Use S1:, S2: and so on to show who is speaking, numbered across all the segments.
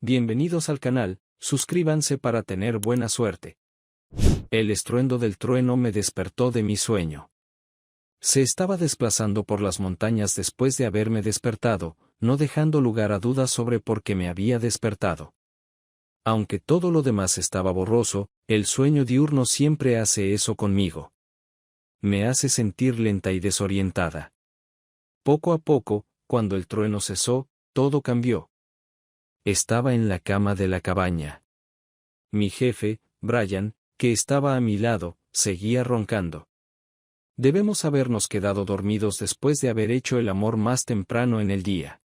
S1: Bienvenidos al canal, suscríbanse para tener buena suerte. El estruendo del trueno me despertó de mi sueño. Se estaba desplazando por las montañas después de haberme despertado, no dejando lugar a dudas sobre por qué me había despertado. Aunque todo lo demás estaba borroso, el sueño diurno siempre hace eso conmigo. Me hace sentir lenta y desorientada. Poco a poco, cuando el trueno cesó, todo cambió. Estaba en la cama de la cabaña. Mi jefe, Brian, que estaba a mi lado, seguía roncando. Debemos habernos quedado dormidos después de haber hecho el amor más temprano en el día.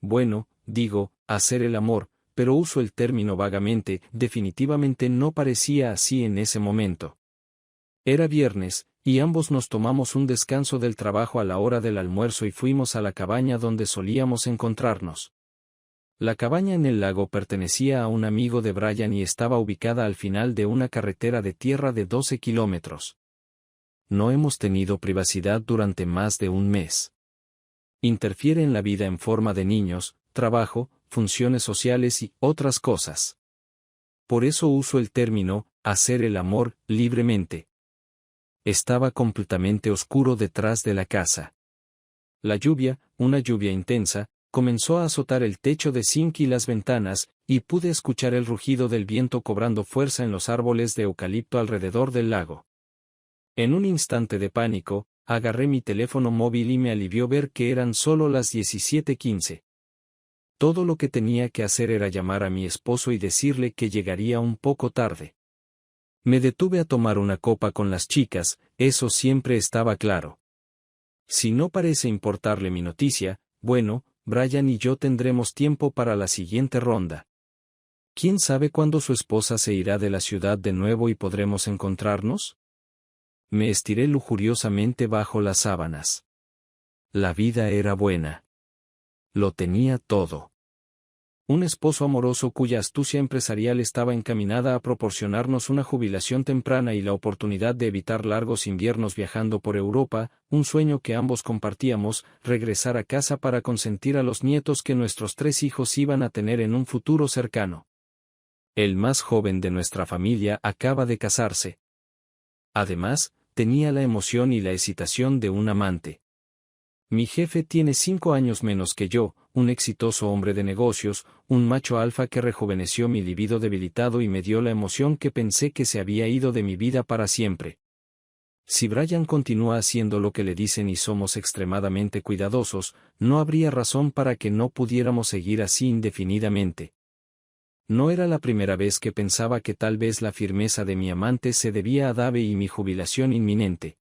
S1: Bueno, digo, hacer el amor, pero uso el término vagamente, definitivamente no parecía así en ese momento. Era viernes, y ambos nos tomamos un descanso del trabajo a la hora del almuerzo y fuimos a la cabaña donde solíamos encontrarnos. La cabaña en el lago pertenecía a un amigo de Brian y estaba ubicada al final de una carretera de tierra de 12 kilómetros. No hemos tenido privacidad durante más de un mes. Interfiere en la vida en forma de niños, trabajo, funciones sociales y otras cosas. Por eso uso el término, hacer el amor, libremente. Estaba completamente oscuro detrás de la casa. La lluvia, una lluvia intensa, comenzó a azotar el techo de zinc y las ventanas, y pude escuchar el rugido del viento cobrando fuerza en los árboles de eucalipto alrededor del lago. En un instante de pánico, agarré mi teléfono móvil y me alivió ver que eran solo las 17:15. Todo lo que tenía que hacer era llamar a mi esposo y decirle que llegaría un poco tarde. Me detuve a tomar una copa con las chicas, eso siempre estaba claro. Si no parece importarle mi noticia, bueno, Brian y yo tendremos tiempo para la siguiente ronda. ¿Quién sabe cuándo su esposa se irá de la ciudad de nuevo y podremos encontrarnos? Me estiré lujuriosamente bajo las sábanas. La vida era buena. Lo tenía todo. Un esposo amoroso cuya astucia empresarial estaba encaminada a proporcionarnos una jubilación temprana y la oportunidad de evitar largos inviernos viajando por Europa, un sueño que ambos compartíamos, regresar a casa para consentir a los nietos que nuestros 3 hijos iban a tener en un futuro cercano. El más joven de nuestra familia acaba de casarse. Además, tenía la emoción y la excitación de un amante. Mi jefe tiene 5 años menos que yo, un exitoso hombre de negocios, un macho alfa que rejuveneció mi libido debilitado y me dio la emoción que pensé que se había ido de mi vida para siempre. Si Brian continúa haciendo lo que le dicen y somos extremadamente cuidadosos, no habría razón para que no pudiéramos seguir así indefinidamente. No era la primera vez que pensaba que tal vez la firmeza de mi amante se debía a Dave y mi jubilación inminente.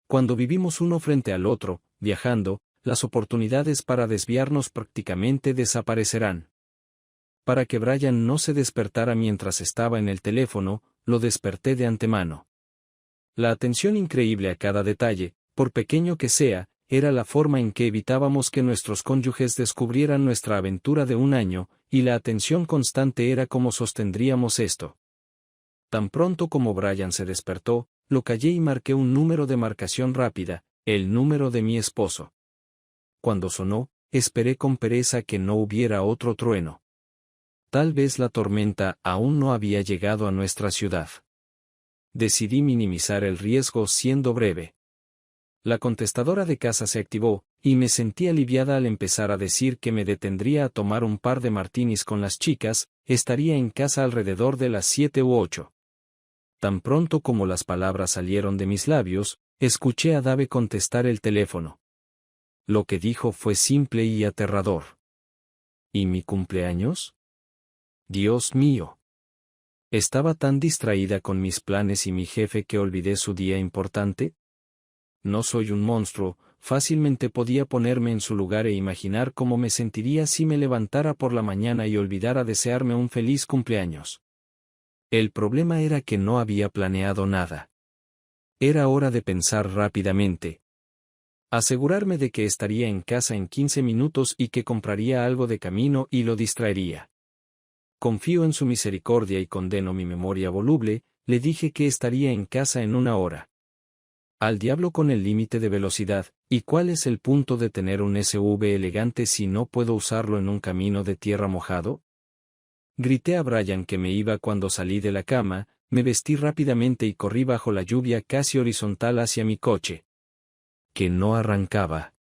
S1: Cuando vivimos uno frente al otro, viajando, las oportunidades para desviarnos prácticamente desaparecerán. Para que Brian no se despertara mientras estaba en el teléfono, lo desperté de antemano. La atención increíble a cada detalle, por pequeño que sea, era la forma en que evitábamos que nuestros cónyuges descubrieran nuestra aventura de un año, y la atención constante era cómo sostendríamos esto. Tan pronto como Brian se despertó, lo callé y marqué un número de marcación rápida, el número de mi esposo. Cuando sonó, esperé con pereza que no hubiera otro trueno. Tal vez la tormenta aún no había llegado a nuestra ciudad. Decidí minimizar el riesgo siendo breve. La contestadora de casa se activó, y me sentí aliviada al empezar a decir que me detendría a tomar un par de martinis con las chicas, estaría en casa alrededor de las 7 u 8. Tan pronto como las palabras salieron de mis labios, escuché a Dave contestar el teléfono. Lo que dijo fue simple y aterrador. ¿Y mi cumpleaños? Dios mío. ¿Estaba tan distraída con mis planes y mi jefe que olvidé su día importante? No soy un monstruo, fácilmente podía ponerme en su lugar e imaginar cómo me sentiría si me levantara por la mañana y olvidara desearme un feliz cumpleaños. El problema era que no había planeado nada. Era hora de pensar rápidamente. Asegurarme de que estaría en casa en 15 minutos y que compraría algo de camino y lo distraería. Confío en su misericordia y condeno mi memoria voluble, le dije que estaría en casa en 1 hora. Al diablo con el límite de velocidad, ¿y cuál es el punto de tener un SUV elegante si no puedo usarlo en un camino de tierra mojado? Grité a Brian que me iba cuando salí de la cama, me vestí rápidamente y corrí bajo la lluvia casi horizontal hacia mi coche. Que no arrancaba.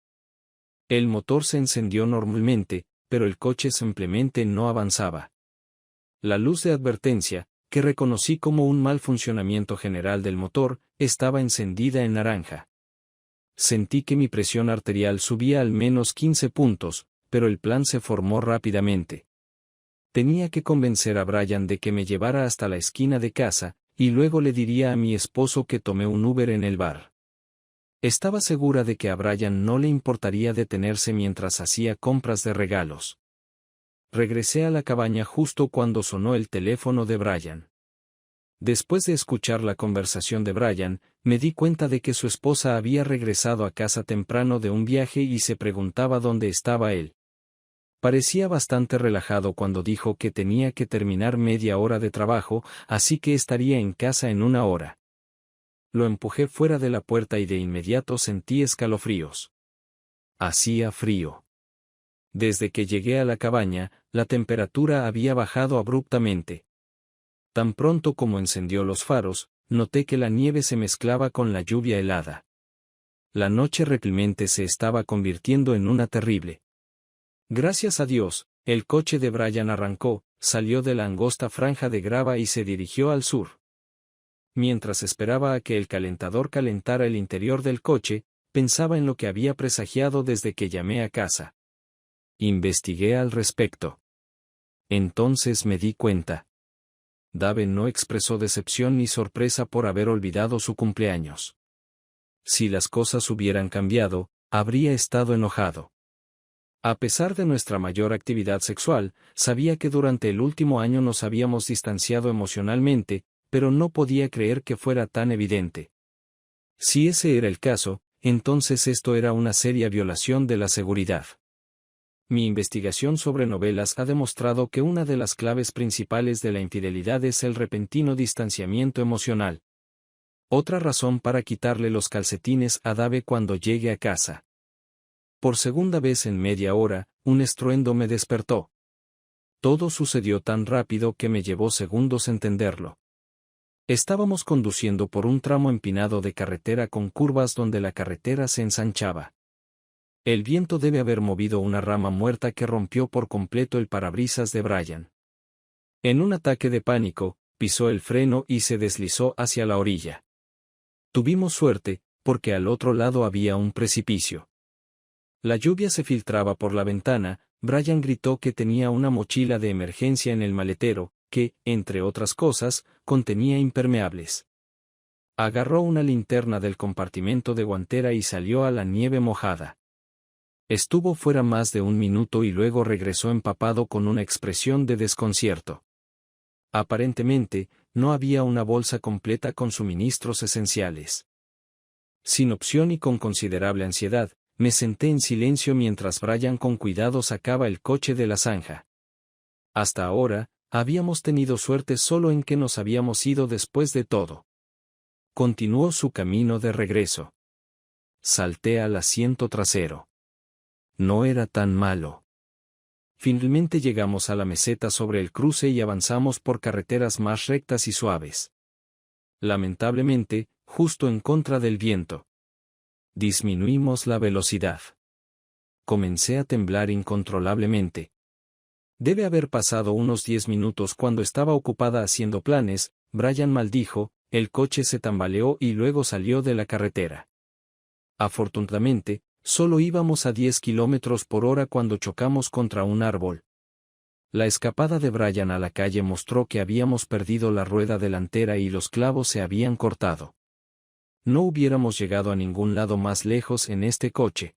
S1: El motor se encendió normalmente, pero el coche simplemente no avanzaba. La luz de advertencia, que reconocí como un mal funcionamiento general del motor, estaba encendida en naranja. Sentí que mi presión arterial subía al menos 15 puntos, pero el plan se formó rápidamente. Tenía que convencer a Brian de que me llevara hasta la esquina de casa, y luego le diría a mi esposo que tomé un Uber en el bar. Estaba segura de que a Brian no le importaría detenerse mientras hacía compras de regalos. Regresé a la cabaña justo cuando sonó el teléfono de Brian. Después de escuchar la conversación de Brian, me di cuenta de que su esposa había regresado a casa temprano de un viaje y se preguntaba dónde estaba él. Parecía bastante relajado cuando dijo que tenía que terminar media hora de trabajo, así que estaría en casa en una hora. Lo empujé fuera de la puerta y de inmediato sentí escalofríos. Hacía frío. Desde que llegué a la cabaña, la temperatura había bajado abruptamente. Tan pronto como encendió los faros, noté que la nieve se mezclaba con la lluvia helada. La noche reclemente se estaba convirtiendo en una terrible. Gracias a Dios, el coche de Brian arrancó, salió de la angosta franja de grava y se dirigió al sur. Mientras esperaba a que el calentador calentara el interior del coche, pensaba en lo que había presagiado desde que llamé a casa. Investigué al respecto. Entonces me di cuenta. Dave no expresó decepción ni sorpresa por haber olvidado su cumpleaños. Si las cosas hubieran cambiado, habría estado enojado. A pesar de nuestra mayor actividad sexual, sabía que durante el último año nos habíamos distanciado emocionalmente, pero no podía creer que fuera tan evidente. Si ese era el caso, entonces esto era una seria violación de la seguridad. Mi investigación sobre novelas ha demostrado que una de las claves principales de la infidelidad es el repentino distanciamiento emocional. Otra razón para quitarle los calcetines a Dave cuando llegue a casa. Por segunda vez en media hora, un estruendo me despertó. Todo sucedió tan rápido que me llevó segundos entenderlo. Estábamos conduciendo por un tramo empinado de carretera con curvas donde la carretera se ensanchaba. El viento debe haber movido una rama muerta que rompió por completo el parabrisas de Brian. En un ataque de pánico, pisó el freno y se deslizó hacia la orilla. Tuvimos suerte, porque al otro lado había un precipicio. La lluvia se filtraba por la ventana. Brian gritó que tenía una mochila de emergencia en el maletero, que, entre otras cosas, contenía impermeables. Agarró una linterna del compartimento de guantera y salió a la nieve mojada. Estuvo fuera más de un minuto y luego regresó empapado con una expresión de desconcierto. Aparentemente, no había una bolsa completa con suministros esenciales. Sin opción y con considerable ansiedad, me senté en silencio mientras Brian con cuidado sacaba el coche de la zanja. Hasta ahora, habíamos tenido suerte solo en que nos habíamos ido después de todo. Continuó su camino de regreso. Salté al asiento trasero. No era tan malo. Finalmente llegamos a la meseta sobre el cruce y avanzamos por carreteras más rectas y suaves. Lamentablemente, justo en contra del viento. Disminuimos la velocidad. Comencé a temblar incontrolablemente. Debe haber pasado unos 10 minutos cuando estaba ocupada haciendo planes. Brian maldijo, el coche se tambaleó y luego salió de la carretera. Afortunadamente, solo íbamos a 10 kilómetros por hora cuando chocamos contra un árbol. La escapada de Brian a la calle mostró que habíamos perdido la rueda delantera y los clavos se habían cortado. No hubiéramos llegado a ningún lado más lejos en este coche.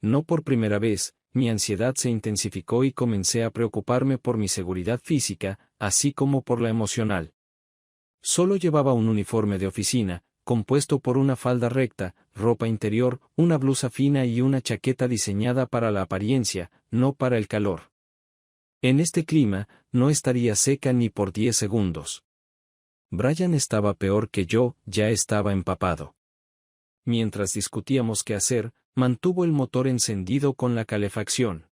S1: No por primera vez, mi ansiedad se intensificó y comencé a preocuparme por mi seguridad física, así como por la emocional. Solo llevaba un uniforme de oficina, compuesto por una falda recta, ropa interior, una blusa fina y una chaqueta diseñada para la apariencia, no para el calor. En este clima, no estaría seca ni por 10 segundos. Brian estaba peor que yo, ya estaba empapado. Mientras discutíamos qué hacer, mantuvo el motor encendido con la calefacción.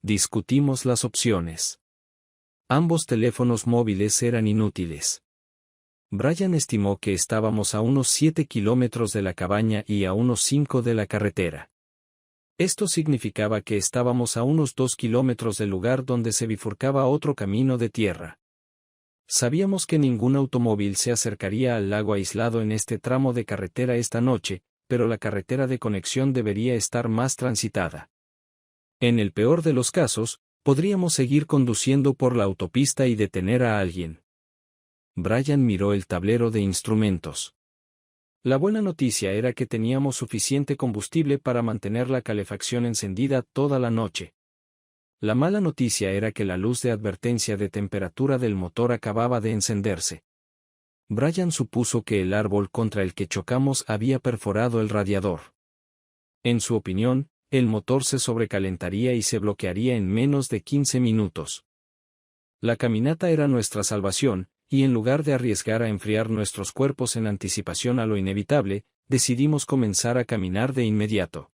S1: Discutimos las opciones. Ambos teléfonos móviles eran inútiles. Brian estimó que estábamos a unos 7 kilómetros de la cabaña y a unos 5 de la carretera. Esto significaba que estábamos a unos 2 kilómetros del lugar donde se bifurcaba otro camino de tierra. Sabíamos que ningún automóvil se acercaría al lago aislado en este tramo de carretera esta noche, pero la carretera de conexión debería estar más transitada. En el peor de los casos, podríamos seguir conduciendo por la autopista y detener a alguien. Brian miró el tablero de instrumentos. La buena noticia era que teníamos suficiente combustible para mantener la calefacción encendida toda la noche. La mala noticia era que la luz de advertencia de temperatura del motor acababa de encenderse. Brian supuso que el árbol contra el que chocamos había perforado el radiador. En su opinión, el motor se sobrecalentaría y se bloquearía en menos de 15 minutos. La caminata era nuestra salvación, y en lugar de arriesgar a enfriar nuestros cuerpos en anticipación a lo inevitable, decidimos comenzar a caminar de inmediato.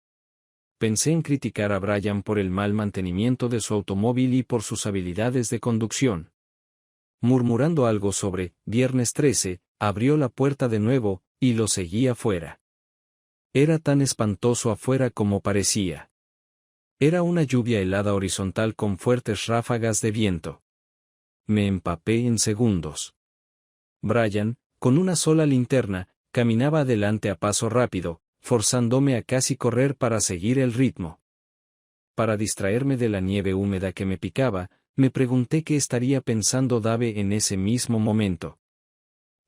S1: Pensé en criticar a Brian por el mal mantenimiento de su automóvil y por sus habilidades de conducción. Murmurando algo sobre Viernes 13, abrió la puerta de nuevo, y lo seguí afuera. Era tan espantoso afuera como parecía. Era una lluvia helada horizontal con fuertes ráfagas de viento. Me empapé en segundos. Brian, con una sola linterna, caminaba adelante a paso rápido, forzándome a casi correr para seguir el ritmo. Para distraerme de la nieve húmeda que me picaba, me pregunté qué estaría pensando Dave en ese mismo momento.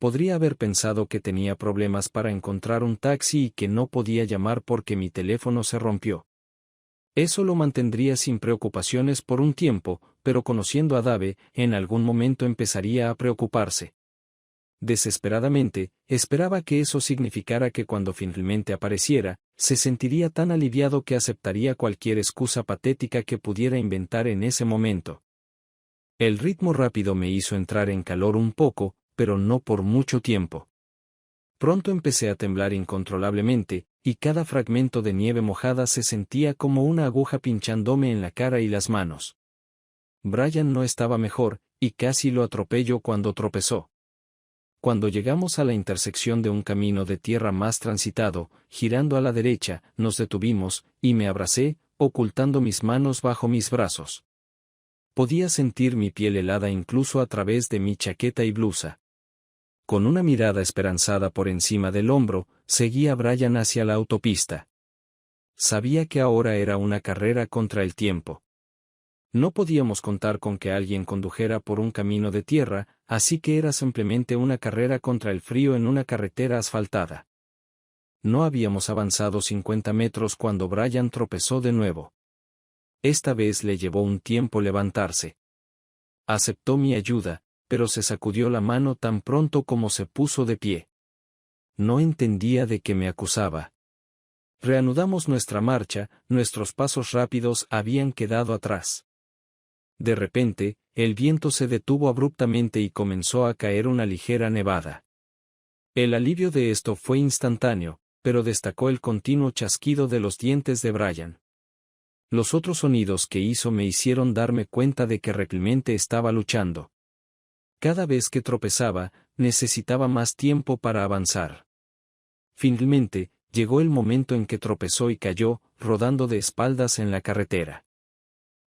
S1: Podría haber pensado que tenía problemas para encontrar un taxi y que no podía llamar porque mi teléfono se rompió. Eso lo mantendría sin preocupaciones por un tiempo, pero conociendo a Dave, en algún momento empezaría a preocuparse. Desesperadamente, esperaba que eso significara que cuando finalmente apareciera, se sentiría tan aliviado que aceptaría cualquier excusa patética que pudiera inventar en ese momento. El ritmo rápido me hizo entrar en calor un poco, pero no por mucho tiempo. Pronto empecé a temblar incontrolablemente, y cada fragmento de nieve mojada se sentía como una aguja pinchándome en la cara y las manos. Brian no estaba mejor, y casi lo atropello cuando tropezó. Cuando llegamos a la intersección de un camino de tierra más transitado, girando a la derecha, nos detuvimos, y me abracé, ocultando mis manos bajo mis brazos. Podía sentir mi piel helada incluso a través de mi chaqueta y blusa. Con una mirada esperanzada por encima del hombro, seguí a Brian hacia la autopista. Sabía que ahora era una carrera contra el tiempo. No podíamos contar con que alguien condujera por un camino de tierra, así que era simplemente una carrera contra el frío en una carretera asfaltada. No habíamos avanzado 50 metros cuando Brian tropezó de nuevo. Esta vez le llevó un tiempo levantarse. Aceptó mi ayuda, pero se sacudió la mano tan pronto como se puso de pie. No entendía de qué me acusaba. Reanudamos nuestra marcha, nuestros pasos rápidos habían quedado atrás. De repente, el viento se detuvo abruptamente y comenzó a caer una ligera nevada. El alivio de esto fue instantáneo, pero destacó el continuo chasquido de los dientes de Brian. Los otros sonidos que hizo me hicieron darme cuenta de que realmente estaba luchando. Cada vez que tropezaba, necesitaba más tiempo para avanzar. Finalmente, llegó el momento en que tropezó y cayó, rodando de espaldas en la carretera.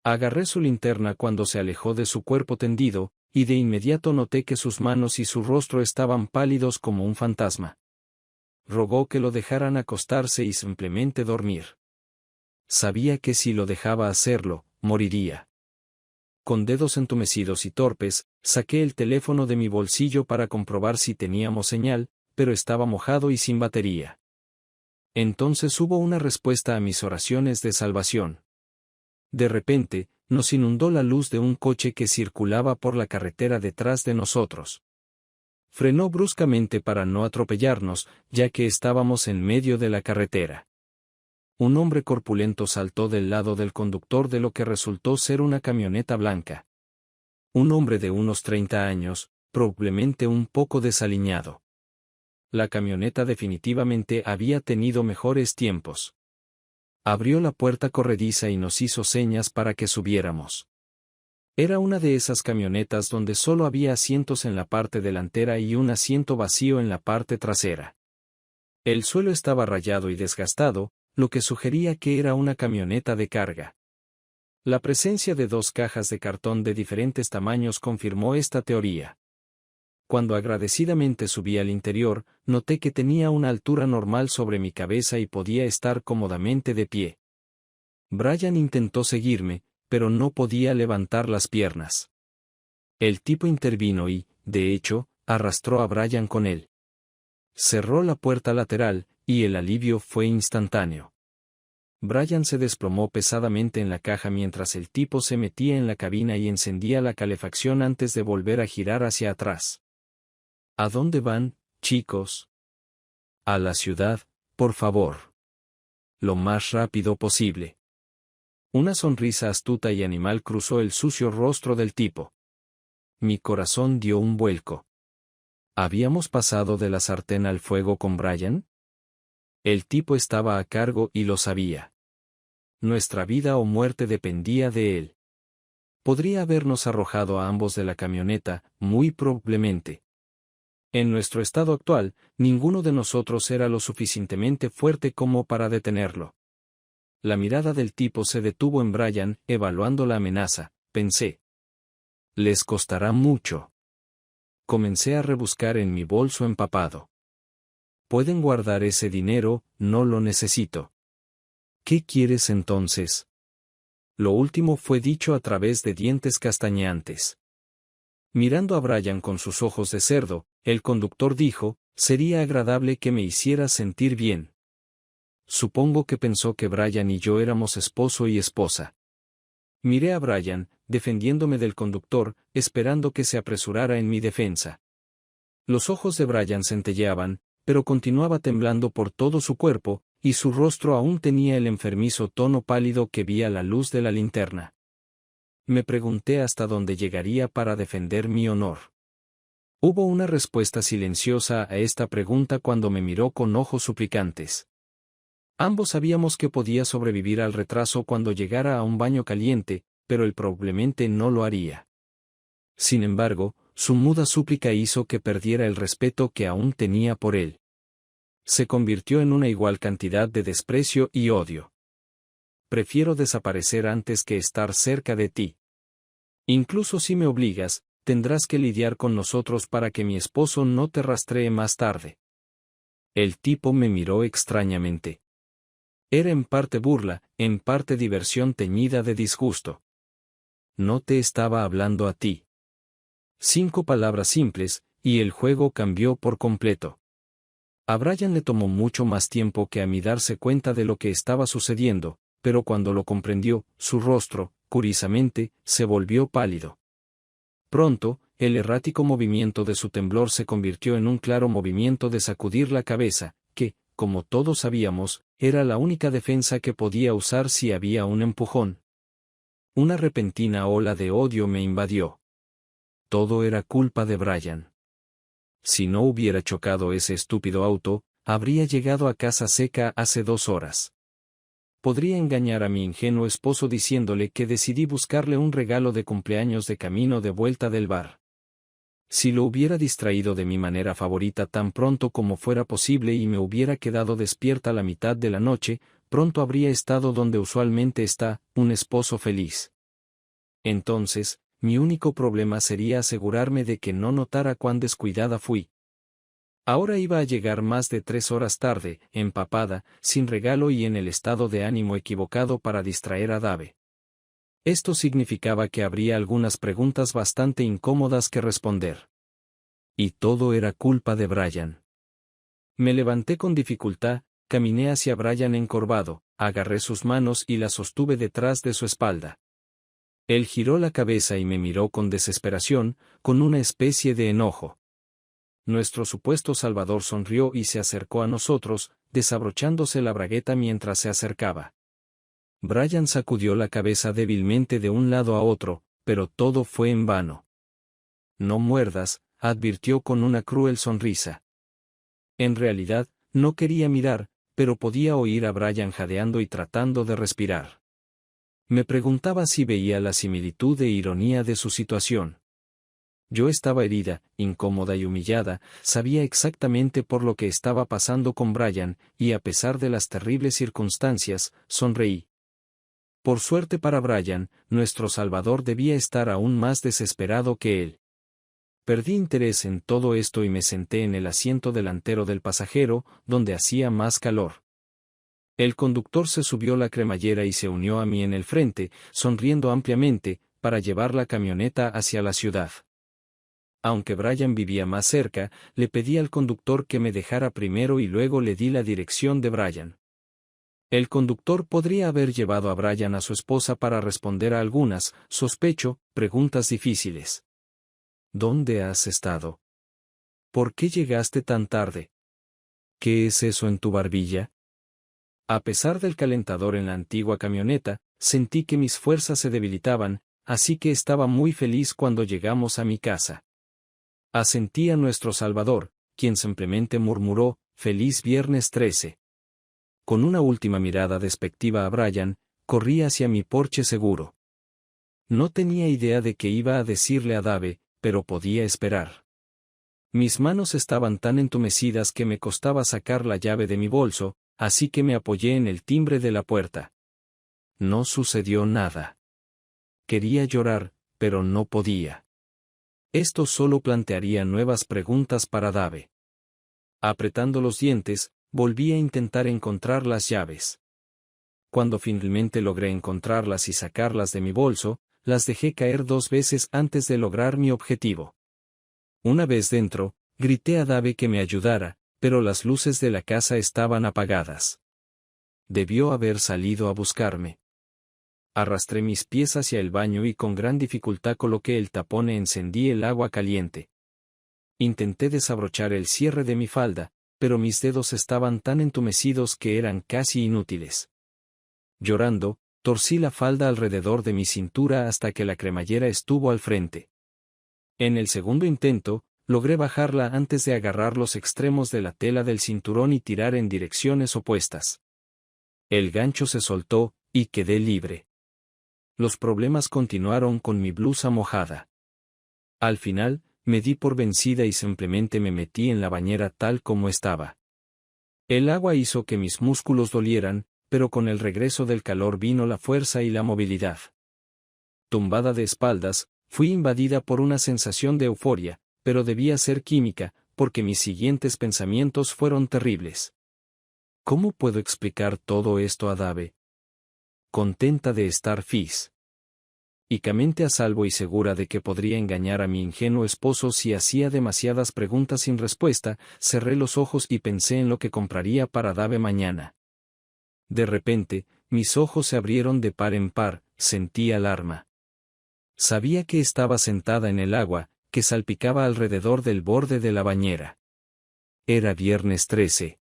S1: Agarré su linterna cuando se alejó de su cuerpo tendido, y de inmediato noté que sus manos y su rostro estaban pálidos como un fantasma. Rogó que lo dejaran acostarse y simplemente dormir. Sabía que si lo dejaba hacerlo, moriría. Con dedos entumecidos y torpes, saqué el teléfono de mi bolsillo para comprobar si teníamos señal, pero estaba mojado y sin batería. Entonces hubo una respuesta a mis oraciones de salvación. De repente, nos inundó la luz de un coche que circulaba por la carretera detrás de nosotros. Frenó bruscamente para no atropellarnos, ya que estábamos en medio de la carretera. Un hombre corpulento saltó del lado del conductor de lo que resultó ser una camioneta blanca. Un hombre de unos 30 años, probablemente un poco desaliñado. La camioneta definitivamente había tenido mejores tiempos. Abrió la puerta corrediza y nos hizo señas para que subiéramos. Era una de esas camionetas donde solo había asientos en la parte delantera y un asiento vacío en la parte trasera. El suelo estaba rayado y desgastado, lo que sugería que era una camioneta de carga. La presencia de 2 cajas de cartón de diferentes tamaños confirmó esta teoría. Cuando agradecidamente subí al interior, noté que tenía una altura normal sobre mi cabeza y podía estar cómodamente de pie. Brian intentó seguirme, pero no podía levantar las piernas. El tipo intervino y, de hecho, arrastró a Brian con él. Cerró la puerta lateral, y el alivio fue instantáneo. Brian se desplomó pesadamente en la caja mientras el tipo se metía en la cabina y encendía la calefacción antes de volver a girar hacia atrás. ¿A dónde van, chicos? A la ciudad, por favor. Lo más rápido posible. Una sonrisa astuta y animal cruzó el sucio rostro del tipo. Mi corazón dio un vuelco. ¿Habíamos pasado de la sartén al fuego con Brian? El tipo estaba a cargo y lo sabía. Nuestra vida o muerte dependía de él. Podría habernos arrojado a ambos de la camioneta, muy probablemente. En nuestro estado actual, ninguno de nosotros era lo suficientemente fuerte como para detenerlo. La mirada del tipo se detuvo en Brian, evaluando la amenaza, pensé. Les costará mucho. Comencé a rebuscar en mi bolso empapado. Pueden guardar ese dinero, no lo necesito. ¿Qué quieres entonces? Lo último fue dicho a través de dientes castañeantes. Mirando a Brian con sus ojos de cerdo, el conductor dijo, sería agradable que me hicieras sentir bien. Supongo que pensó que Brian y yo éramos esposo y esposa. Miré a Brian, defendiéndome del conductor, esperando que se apresurara en mi defensa. Los ojos de Brian centelleaban, pero continuaba temblando por todo su cuerpo, y su rostro aún tenía el enfermizo tono pálido que vi a la luz de la linterna. Me pregunté hasta dónde llegaría para defender mi honor. Hubo una respuesta silenciosa a esta pregunta cuando me miró con ojos suplicantes. Ambos sabíamos que podía sobrevivir al retraso cuando llegara a un baño caliente, pero él probablemente no lo haría. Sin embargo, su muda súplica hizo que perdiera el respeto que aún tenía por él. Se convirtió en una igual cantidad de desprecio y odio. Prefiero desaparecer antes que estar cerca de ti. Incluso si me obligas, tendrás que lidiar con nosotros para que mi esposo no te rastree más tarde. El tipo me miró extrañamente. Era en parte burla, en parte diversión teñida de disgusto. No te estaba hablando a ti. 5 palabras simples, y el juego cambió por completo. A Brian le tomó mucho más tiempo que a mí darse cuenta de lo que estaba sucediendo, pero cuando lo comprendió, su rostro, curiosamente, se volvió pálido. Pronto, el errático movimiento de su temblor se convirtió en un claro movimiento de sacudir la cabeza, que, como todos sabíamos, era la única defensa que podía usar si había un empujón. Una repentina ola de odio me invadió. Todo era culpa de Brian. Si no hubiera chocado ese estúpido auto, habría llegado a casa seca hace 2 horas. Podría engañar a mi ingenuo esposo diciéndole que decidí buscarle un regalo de cumpleaños de camino de vuelta del bar. Si lo hubiera distraído de mi manera favorita tan pronto como fuera posible y me hubiera quedado despierta la mitad de la noche, pronto habría estado donde usualmente está, un esposo feliz. Entonces, mi único problema sería asegurarme de que no notara cuán descuidada fui. Ahora iba a llegar más de 3 horas tarde, empapada, sin regalo y en el estado de ánimo equivocado para distraer a Dave. Esto significaba que habría algunas preguntas bastante incómodas que responder. Y todo era culpa de Brian. Me levanté con dificultad, caminé hacia Brian encorvado, agarré sus manos y las sostuve detrás de su espalda. Él giró la cabeza y me miró con desesperación, con una especie de enojo. Nuestro supuesto salvador sonrió y se acercó a nosotros, desabrochándose la bragueta mientras se acercaba. Brian sacudió la cabeza débilmente de un lado a otro, pero todo fue en vano. No muerdas, advirtió con una cruel sonrisa. En realidad, no quería mirar, pero podía oír a Brian jadeando y tratando de respirar. Me preguntaba si veía la similitud e ironía de su situación. Yo estaba herida, incómoda y humillada, sabía exactamente por lo que estaba pasando con Brian, y a pesar de las terribles circunstancias, sonreí. Por suerte para Brian, nuestro Salvador debía estar aún más desesperado que él. Perdí interés en todo esto y me senté en el asiento delantero del pasajero, donde hacía más calor. El conductor se subió la cremallera y se unió a mí en el frente, sonriendo ampliamente, para llevar la camioneta hacia la ciudad. Aunque Brian vivía más cerca, le pedí al conductor que me dejara primero y luego le di la dirección de Brian. El conductor podría haber llevado a Brian a su esposa para responder a algunas, sospecho, preguntas difíciles. ¿Dónde has estado? ¿Por qué llegaste tan tarde? ¿Qué es eso en tu barbilla? A pesar del calentador en la antigua camioneta, sentí que mis fuerzas se debilitaban, así que estaba muy feliz cuando llegamos a mi casa. Asentí a nuestro Salvador, quien simplemente murmuró, «Feliz viernes 13». Con una última mirada despectiva a Brian, corrí hacia mi porche seguro. No tenía idea de qué iba a decirle a Dave, pero podía esperar. Mis manos estaban tan entumecidas que me costaba sacar la llave de mi bolso, así que me apoyé en el timbre de la puerta. No sucedió nada. Quería llorar, pero no podía. Esto solo plantearía nuevas preguntas para Dave. Apretando los dientes, volví a intentar encontrar las llaves. Cuando finalmente logré encontrarlas y sacarlas de mi bolso, las dejé caer 2 veces antes de lograr mi objetivo. Una vez dentro, grité a Dave que me ayudara, pero las luces de la casa estaban apagadas. Debió haber salido a buscarme. Arrastré mis pies hacia el baño y con gran dificultad coloqué el tapón e encendí el agua caliente. Intenté desabrochar el cierre de mi falda, pero mis dedos estaban tan entumecidos que eran casi inútiles. Llorando, torcí la falda alrededor de mi cintura hasta que la cremallera estuvo al frente. En el segundo intento, logré bajarla antes de agarrar los extremos de la tela del cinturón y tirar en direcciones opuestas. El gancho se soltó, y quedé libre. Los problemas continuaron con mi blusa mojada. Al final, me di por vencida y simplemente me metí en la bañera tal como estaba. El agua hizo que mis músculos dolieran, pero con el regreso del calor vino la fuerza y la movilidad. Tumbada de espaldas, fui invadida por una sensación de euforia, pero debía ser química, porque mis siguientes pensamientos fueron terribles. ¿Cómo puedo explicar todo esto a Dave? Contenta de estar físicamente a salvo y segura de que podría engañar a mi ingenuo esposo si hacía demasiadas preguntas sin respuesta, cerré los ojos y pensé en lo que compraría para Dave mañana. De repente, mis ojos se abrieron de par en par, sentí alarma. Sabía que estaba sentada en el agua, que salpicaba alrededor del borde de la bañera. Era viernes 13.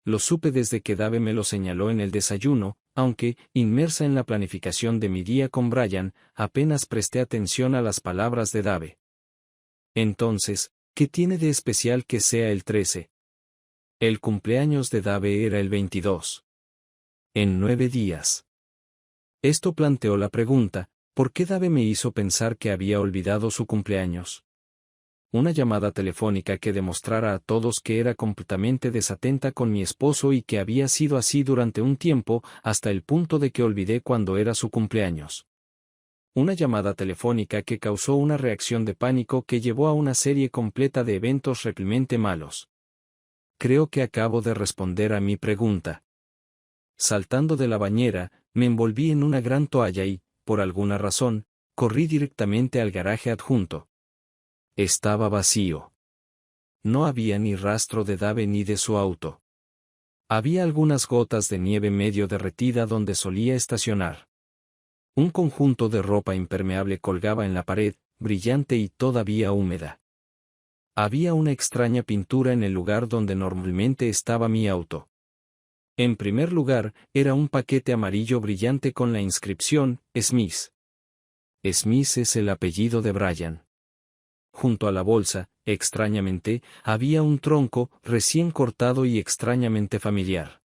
S1: Lo supe desde que Dave me lo señaló en el desayuno, aunque, inmersa en la planificación de mi día con Brian, apenas presté atención a las palabras de Dave. Entonces, ¿qué tiene de especial que sea el 13? El cumpleaños de Dave era el 22. En 9 días. Esto planteó la pregunta, ¿por qué Dave me hizo pensar que había olvidado su cumpleaños? Una llamada telefónica que demostrara a todos que era completamente desatenta con mi esposo y que había sido así durante un tiempo, hasta el punto de que olvidé cuándo era su cumpleaños. Una llamada telefónica que causó una reacción de pánico que llevó a una serie completa de eventos realmente malos. Creo que acabo de responder a mi pregunta. Saltando de la bañera, me envolví en una gran toalla y, por alguna razón, corrí directamente al garaje adjunto. Estaba vacío. No había ni rastro de Dave ni de su auto. Había algunas gotas de nieve medio derretida donde solía estacionar. Un conjunto de ropa impermeable colgaba en la pared, brillante y todavía húmeda. Había una extraña pintura en el lugar donde normalmente estaba mi auto. En primer lugar, era un paquete amarillo brillante con la inscripción, Smith. Smith es el apellido de Brian. Junto a la bolsa, extrañamente, había un tronco, recién cortado y extrañamente familiar.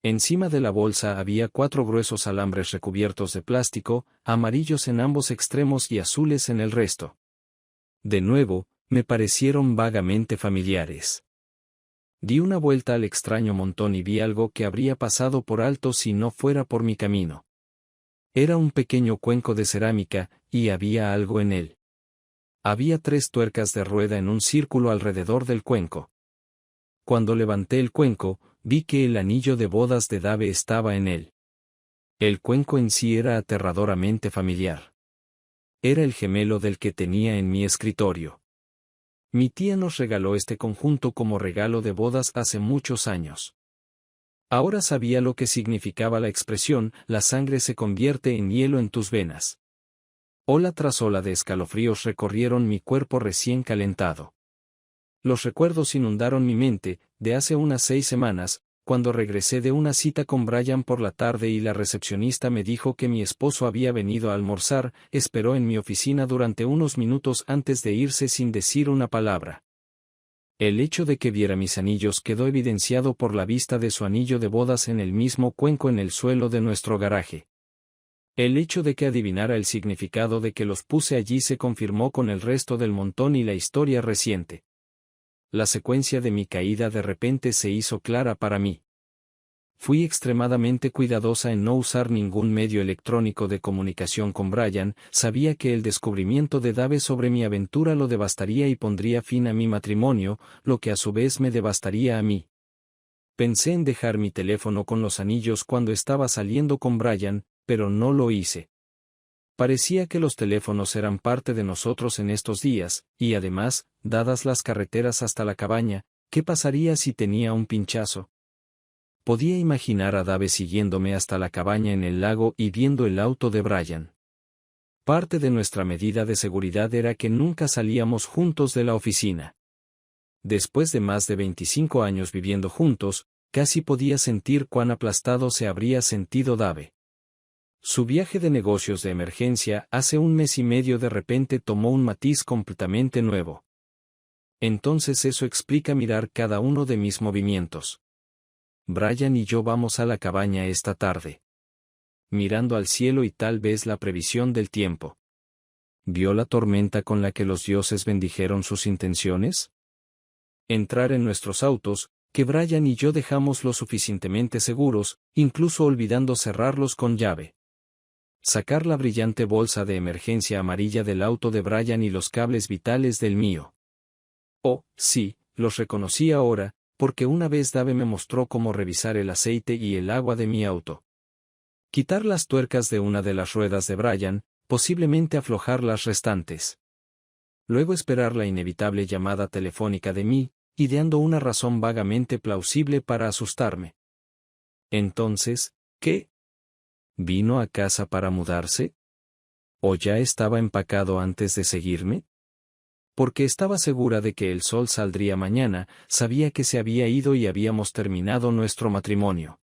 S1: Encima de la bolsa había 4 gruesos alambres recubiertos de plástico, amarillos en ambos extremos y azules en el resto. De nuevo, me parecieron vagamente familiares. Di una vuelta al extraño montón y vi algo que habría pasado por alto si no fuera por mi camino. Era un pequeño cuenco de cerámica, y había algo en él. Había 3 tuercas de rueda en un círculo alrededor del cuenco. Cuando levanté el cuenco, vi que el anillo de bodas de Dave estaba en él. El cuenco en sí era aterradoramente familiar. Era el gemelo del que tenía en mi escritorio. Mi tía nos regaló este conjunto como regalo de bodas hace muchos años. Ahora sabía lo que significaba la expresión, la sangre se convierte en hielo en tus venas. Ola tras ola de escalofríos recorrieron mi cuerpo recién calentado. Los recuerdos inundaron mi mente, de hace unas 6 semanas, cuando regresé de una cita con Brian por la tarde y la recepcionista me dijo que mi esposo había venido a almorzar, esperó en mi oficina durante unos minutos antes de irse sin decir una palabra. El hecho de que viera mis anillos quedó evidenciado por la vista de su anillo de bodas en el mismo cuenco en el suelo de nuestro garaje. El hecho de que adivinara el significado de que los puse allí se confirmó con el resto del montón y la historia reciente. La secuencia de mi caída de repente se hizo clara para mí. Fui extremadamente cuidadosa en no usar ningún medio electrónico de comunicación con Brian, sabía que el descubrimiento de Dave sobre mi aventura lo devastaría y pondría fin a mi matrimonio, lo que a su vez me devastaría a mí. Pensé en dejar mi teléfono con los anillos cuando estaba saliendo con Brian, pero no lo hice. Parecía que los teléfonos eran parte de nosotros en estos días, y además, dadas las carreteras hasta la cabaña, ¿qué pasaría si tenía un pinchazo? Podía imaginar a Dave siguiéndome hasta la cabaña en el lago y viendo el auto de Brian. Parte de nuestra medida de seguridad era que nunca salíamos juntos de la oficina. Después de más de 25 años viviendo juntos, casi podía sentir cuán aplastado se habría sentido Dave. Su viaje de negocios de emergencia hace un mes y medio de repente tomó un matiz completamente nuevo. Entonces eso explica mirar cada uno de mis movimientos. Brian y yo vamos a la cabaña esta tarde. Mirando al cielo y tal vez la previsión del tiempo. ¿Vio la tormenta con la que los dioses bendijeron sus intenciones? Entrar en nuestros autos, que Brian y yo dejamos lo suficientemente seguros, incluso olvidando cerrarlos con llave. Sacar la brillante bolsa de emergencia amarilla del auto de Brian y los cables vitales del mío. Oh, sí, los reconocí ahora, porque una vez Dave me mostró cómo revisar el aceite y el agua de mi auto. Quitar las tuercas de una de las ruedas de Brian, posiblemente aflojar las restantes. Luego esperar la inevitable llamada telefónica de mí, ideando una razón vagamente plausible para asustarme. Entonces, ¿qué? ¿Vino a casa para mudarse? ¿O ya estaba empacado antes de seguirme? Porque estaba segura de que el sol saldría mañana, sabía que se había ido y habíamos terminado nuestro matrimonio.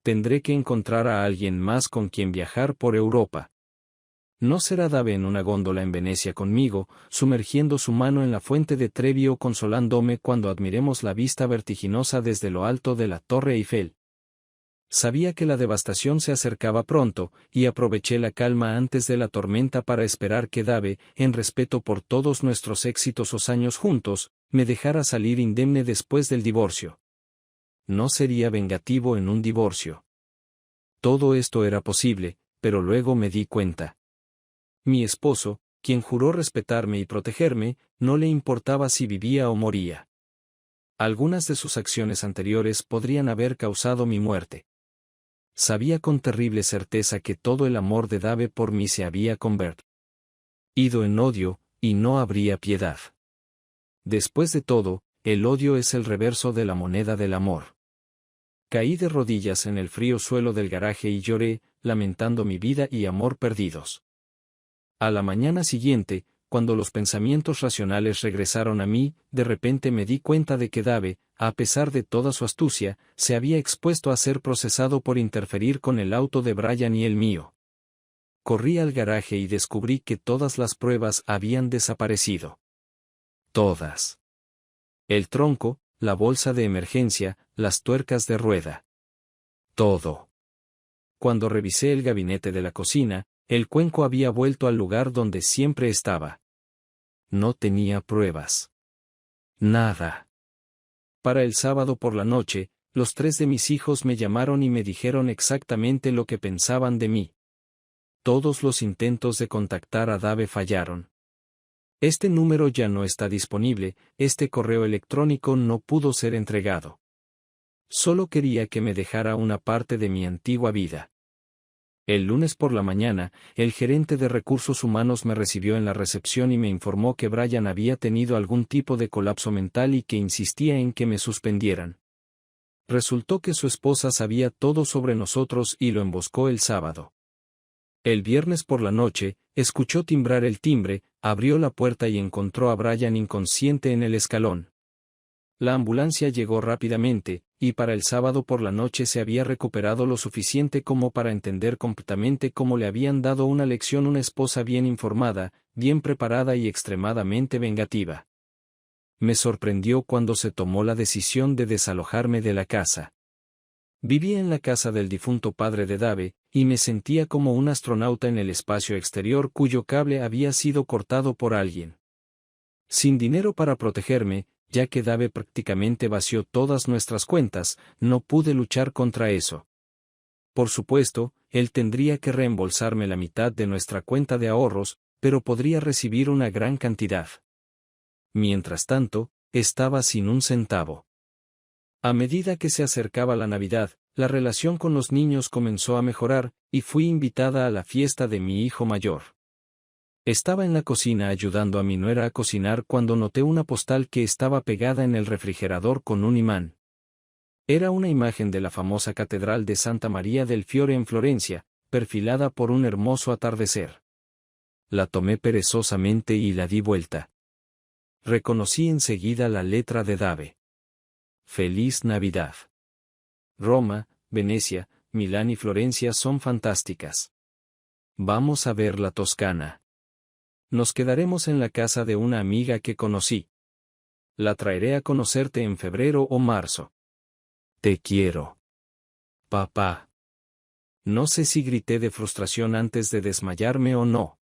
S1: Tendré que encontrar a alguien más con quien viajar por Europa. No será Dave en una góndola en Venecia conmigo, sumergiendo su mano en la fuente de Trevi o consolándome cuando admiremos la vista vertiginosa desde lo alto de la Torre Eiffel. Sabía que la devastación se acercaba pronto, y aproveché la calma antes de la tormenta para esperar que Dave, en respeto por todos nuestros exitosos años juntos, me dejara salir indemne después del divorcio. No sería vengativo en un divorcio. Todo esto era posible, pero luego me di cuenta. Mi esposo, quien juró respetarme y protegerme, no le importaba si vivía o moría. Algunas de sus acciones anteriores podrían haber causado mi muerte. Sabía con terrible certeza que todo el amor de Dave por mí se había convertido en odio, y no habría piedad. Después de todo, el odio es el reverso de la moneda del amor. Caí de rodillas en el frío suelo del garaje y lloré, lamentando mi vida y amor perdidos. A la mañana siguiente, cuando los pensamientos racionales regresaron a mí, de repente me di cuenta de que Dave, a pesar de toda su astucia, se había expuesto a ser procesado por interferir con el auto de Brian y el mío. Corrí al garaje y descubrí que todas las pruebas habían desaparecido. Todas. El tronco, la bolsa de emergencia, las tuercas de rueda. Todo. Cuando revisé el gabinete de la cocina, el cuenco había vuelto al lugar donde siempre estaba. No tenía pruebas. Nada. Para el sábado por la noche, los 3 de mis hijos me llamaron y me dijeron exactamente lo que pensaban de mí. Todos los intentos de contactar a Dave fallaron. Este número ya no está disponible, este correo electrónico no pudo ser entregado. Solo quería que me dejara una parte de mi antigua vida. El lunes por la mañana, el gerente de recursos humanos me recibió en la recepción y me informó que Brian había tenido algún tipo de colapso mental y que insistía en que me suspendieran. Resultó que su esposa sabía todo sobre nosotros y lo emboscó el sábado. El viernes por la noche, escuchó timbrar el timbre, abrió la puerta y encontró a Brian inconsciente en el escalón. La ambulancia llegó rápidamente, y para el sábado por la noche se había recuperado lo suficiente como para entender completamente cómo le habían dado una lección una esposa bien informada, bien preparada y extremadamente vengativa. Me sorprendió cuando se tomó la decisión de desalojarme de la casa. Vivía en la casa del difunto padre de Dave, y me sentía como un astronauta en el espacio exterior cuyo cable había sido cortado por alguien. Sin dinero para protegerme, ya que Dave prácticamente vació todas nuestras cuentas, no pude luchar contra eso. Por supuesto, él tendría que reembolsarme la mitad de nuestra cuenta de ahorros, pero podría recibir una gran cantidad. Mientras tanto, estaba sin un centavo. A medida que se acercaba la Navidad, la relación con los niños comenzó a mejorar, y fui invitada a la fiesta de mi hijo mayor. Estaba en la cocina ayudando a mi nuera a cocinar cuando noté una postal que estaba pegada en el refrigerador con un imán. Era una imagen de la famosa Catedral de Santa María del Fiore en Florencia, perfilada por un hermoso atardecer. La tomé perezosamente y la di vuelta. Reconocí enseguida la letra de Dave. Feliz Navidad. Roma, Venecia, Milán y Florencia son fantásticas. Vamos a ver la Toscana. Nos quedaremos en la casa de una amiga que conocí. La traeré a conocerte en febrero o marzo. Te quiero. Papá. No sé si grité de frustración antes de desmayarme o no.